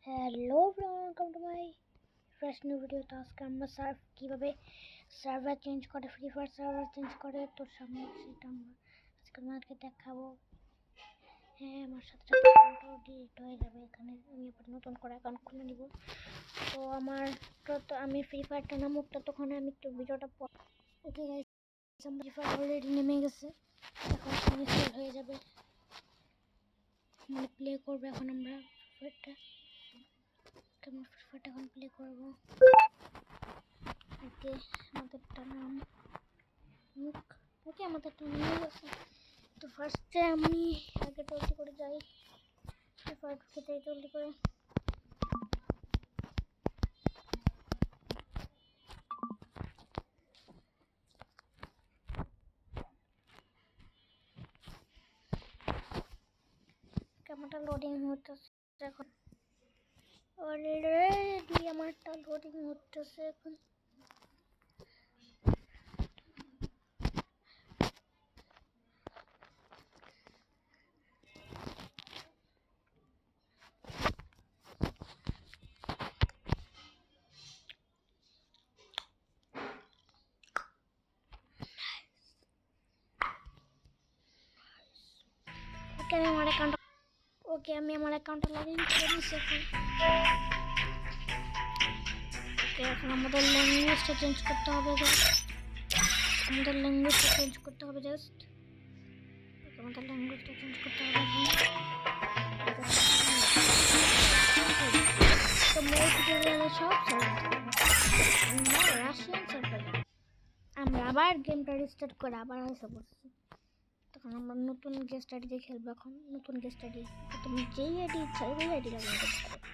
Hello welcome to my fresh new video. তো আজকে আমরা কীভাবে সার্ভার চেঞ্জ করে, ফ্রি ফায়ার সার্ভার চেঞ্জ করে তোর সামনে সেটা আমরা আজকে আমাদেরকে দেখাবো। হ্যাঁ, আমার সাথে অ্যাকাউন্টও ডিলিট হয়ে যাবে। এখানে আমি আবার নতুন করে অ্যাকাউন্ট খুলে নিব। তো আমার তো আমি ফ্রি ফায়ারটা নামুক, ততক্ষণে আমি একটু ভিডিওটা ওকে গাইস, আমার ফ্রি ফায়ার অলরেডি নেমে গেছে, এখন ইনস্টল হয়ে যাবে, মানে প্লে করবে। এখন আমরা ফ্রি ফায়ারটা এখন প্লে করবো। ওকে, আমাদেরটা নাম ওকে আমাদেরটা নিয়ে গেছে। তো ফার্স্টে আমি আগে জলদি করে যাই, ফার্স্ট খেতে জলদি করে। ক্যামেরাটা লোডিং হতেছে এখন, অলরেডি আমারটা লোডিং হতেছে এখন। আমি আমার অ্যাকাউন্টে লগ ইন করে দিচ্ছি এখন। ওকে, এখন আমাদের ল্যাঙ্গুয়েজটা চেঞ্জ করতে হবে। জাস্ট আমাদের ল্যাঙ্গুয়েজটা চেঞ্জ করতে হবে তো আমরা আবার গেমটা রিস্টার্ট করে আবার আসা করছি। তখন আমরা নতুন গেস্ট আইডি দিয়ে খেলবো। এখন নতুন গেস্ট আইডি, তুমি যেই আইডি ইচ্ছা ওই আইডি লগ ইন করতে পারো।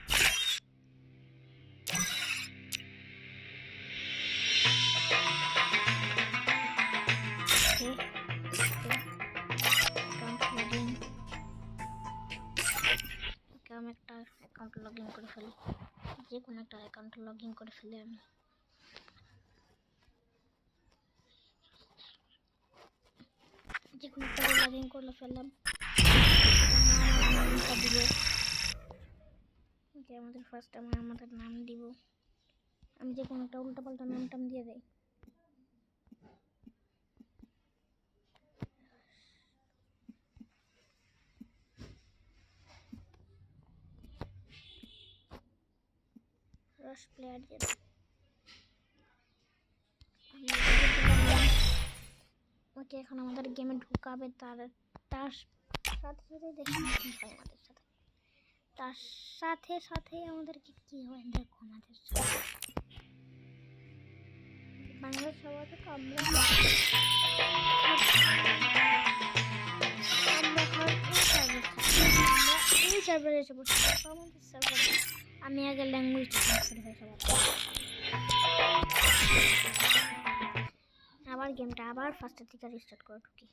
আমি একটা অ্যাকাউন্ট লগ ইন করে ফেলি, যে কোনো একটা অ্যাকাউন্ট লগ ইন করে ফেলি। আমি যে কোনো একটা লগ ইন করে ফেললাম। আমাদের ফার্স্ট আমাদের নাম দিব। আমি যে কোনো একটা উল্টাপাল্টা নাম টাম দিয়ে দেই। রশ প্লেয়ার দিয়ে দেই। ওকে, এখন আমাদের গেমে ঢুকাবে। তার সাথে সাথে দেখি কি হয় আমাদের সাথে। তার সাথে সাথে আমাদেরকে কি হয় দেখো। আমাদের সাথে বাংলা সবাই তো আমরা এই সার্ভারে এসে বসে আমাদের সার্ভারে। আমি আগে ল্যাঙ্গুয়েজটা চেঞ্জ করে দেই সবার। আবার গেমটা আবার ফার্স্টের থেকে রিস্টার্ট করে ঢুকি।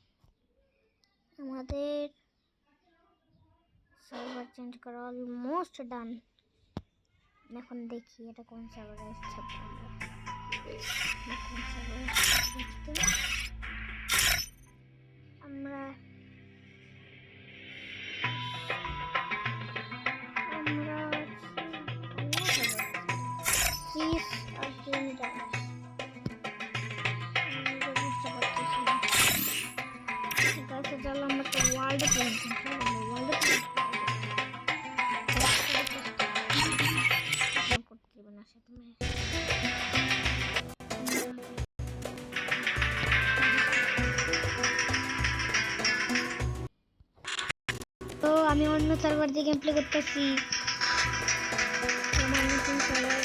আমাদের সার্ভার চেঞ্জ করা অলমোস্ট ডান। এখন দেখি এটা কোন সার্ভারে এসেছে। আমরা আমি অন্য সার্ভার দিয়ে গেম প্লে করতেছি। আমার নতুন সার্ভার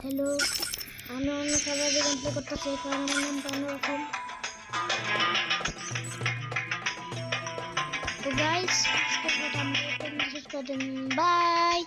হ্যালো আমি অন্য সার্ভারে গেম প্লে করতেছি, কারণ আমার নামটা অন্যরকম। তো গাইস, ততদিন বাই।